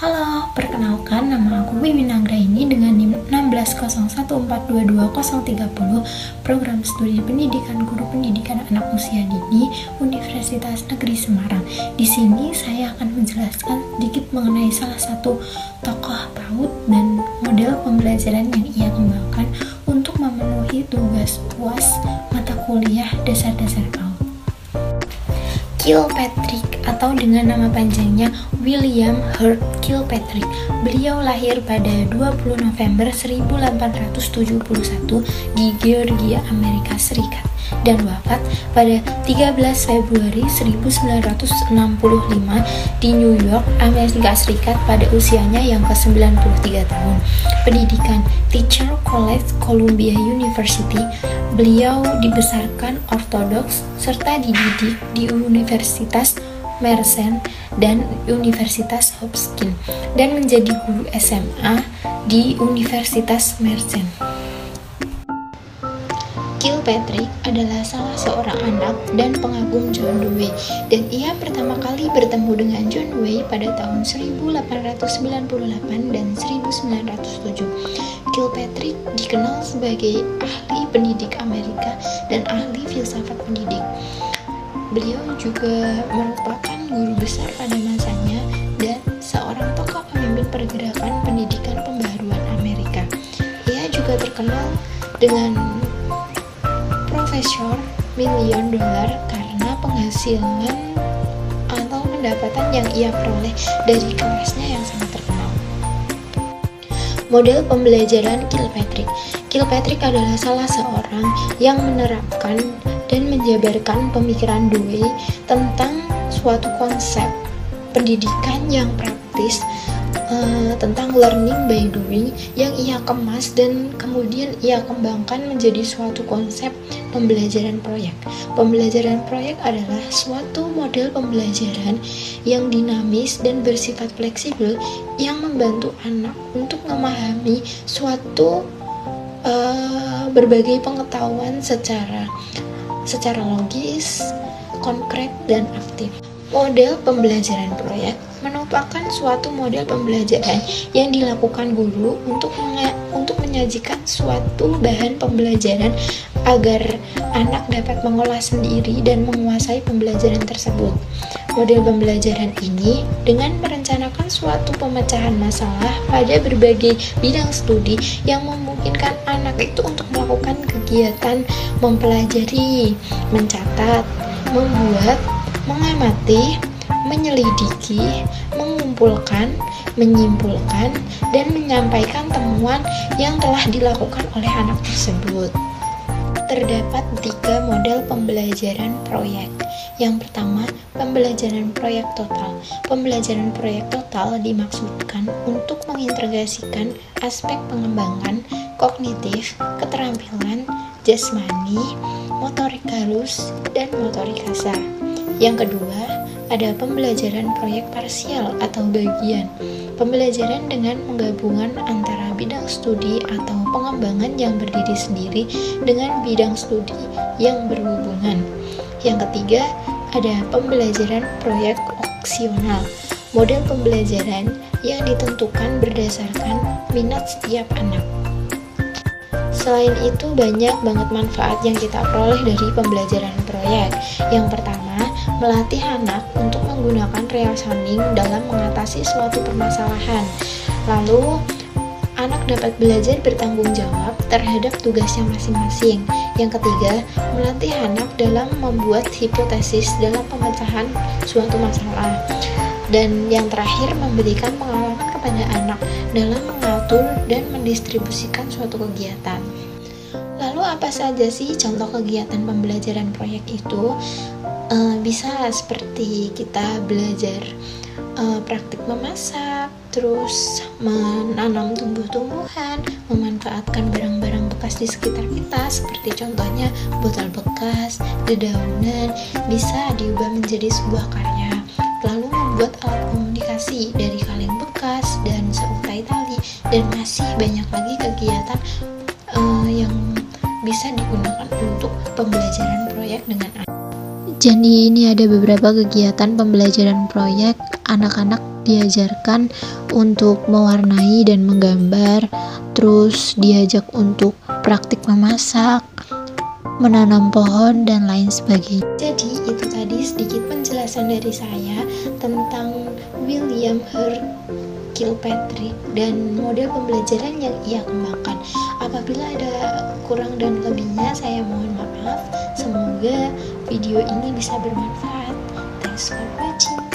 Halo, perkenalkan nama aku Wimin Anggraini dengan NIM 16014220030, program studi pendidikan guru pendidikan anak usia dini Universitas Negeri Semarang. Di sini saya akan menjelaskan sedikit mengenai salah satu tokoh PAUD dan model pembelajaran yang ia kembangkan untuk memenuhi tugas UAS mata kuliah dasar-dasar PAUD. Kilpatrick atau dengan nama panjangnya William Hurt Kilpatrick. Beliau lahir pada 20 November 1871 di Georgia, Amerika Serikat dan wafat pada 13 Februari 1965 di New York, Amerika Serikat pada usianya yang ke-93 tahun. Pendidikan Teacher College, Columbia University. Beliau dibesarkan ortodoks serta dididik di Universitas Merced dan Universitas Hopkins dan menjadi guru SMA di Universitas Merced. Kilpatrick adalah salah seorang anak dan pengagum John Dewey, dan ia pertama kali bertemu dengan John Dewey pada tahun 1898 dan 1907. Kilpatrick dikenal sebagai ahli pendidik Amerika dan ahli filsafat pendidik. Beliau juga merupakan guru besar pada masanya dan seorang tokoh pemimpin pergerakan pendidikan pembaharuan Amerika. Ia juga terkenal dengan Profesor $1 karena penghasilan atau pendapatan yang ia peroleh dari kelasnya yang sangat terkenal. Model pembelajaran Kilpatrick. Kilpatrick adalah salah seorang yang menerapkan dan menjabarkan pemikiran Dewey tentang suatu konsep pendidikan yang praktis, tentang learning by doing yang ia kemas dan kemudian ia kembangkan menjadi suatu konsep pembelajaran proyek. Pembelajaran proyek adalah suatu model pembelajaran yang dinamis dan bersifat fleksibel yang membantu anak untuk memahami suatu berbagai pengetahuan secara logis, konkret, dan aktif. Model pembelajaran proyek merupakan suatu model pembelajaran yang dilakukan guru untuk menyajikan suatu bahan pembelajaran agar anak dapat mengolah sendiri dan menguasai pembelajaran tersebut. Model pembelajaran ini dengan merencanakan suatu pemecahan masalah pada berbagai bidang studi yang memungkinkan anak itu untuk melakukan kegiatan mempelajari, mencatat, membuat, mengamati, menyelidiki, mengumpulkan, menyimpulkan, dan menyampaikan temuan yang telah dilakukan oleh anak tersebut. Terdapat 3 model pembelajaran proyek. Yang pertama, pembelajaran proyek total. Pembelajaran proyek total dimaksudkan untuk mengintegrasikan aspek pengembangan kognitif, keterampilan jasmani, motorik halus, dan motorik kasar. Yang kedua, ada pembelajaran proyek parsial atau bagian. Pembelajaran dengan penggabungan antara bidang studi atau pengembangan yang berdiri sendiri dengan bidang studi yang berhubungan. Yang ketiga, ada pembelajaran proyek opsional. Model pembelajaran yang ditentukan berdasarkan minat setiap anak. Selain itu, banyak banget manfaat yang kita peroleh dari pembelajaran proyek. Yang pertama, melatih anak untuk menggunakan reasoning dalam mengatasi suatu permasalahan. Lalu, anak dapat belajar bertanggung jawab terhadap tugasnya masing-masing. Yang ketiga, melatih anak dalam membuat hipotesis dalam pemecahan suatu masalah. Dan yang terakhir, memberikan pengalaman kepada anak dalam mengatur dan mendistribusikan suatu kegiatan. Lalu apa saja sih contoh kegiatan pembelajaran proyek itu? Bisa seperti kita belajar praktik memasak, terus menanam tumbuh-tumbuhan, memanfaatkan barang-barang bekas di sekitar kita seperti contohnya botol bekas, dedaunan, bisa diubah menjadi sebuah karya. Lalu membuat alat komunikasi dari kaleng bekas dan seutai tali, dan masih banyak lagi kegiatan yang bisa digunakan untuk pembelajaran proyek dengan anak. Jadi ini ada beberapa kegiatan pembelajaran proyek. Anak-anak diajarkan untuk mewarnai dan menggambar, terus diajak untuk praktik memasak, menanam pohon, dan lain sebagainya. Jadi itu tadi sedikit penjelasan dari saya tentang William Hurt Kilpatrick dan model pembelajaran yang ia kembangkan. Apabila ada kurang dan lebihnya, saya mohon maaf. Semoga video ini bisa bermanfaat. Thanks for watching.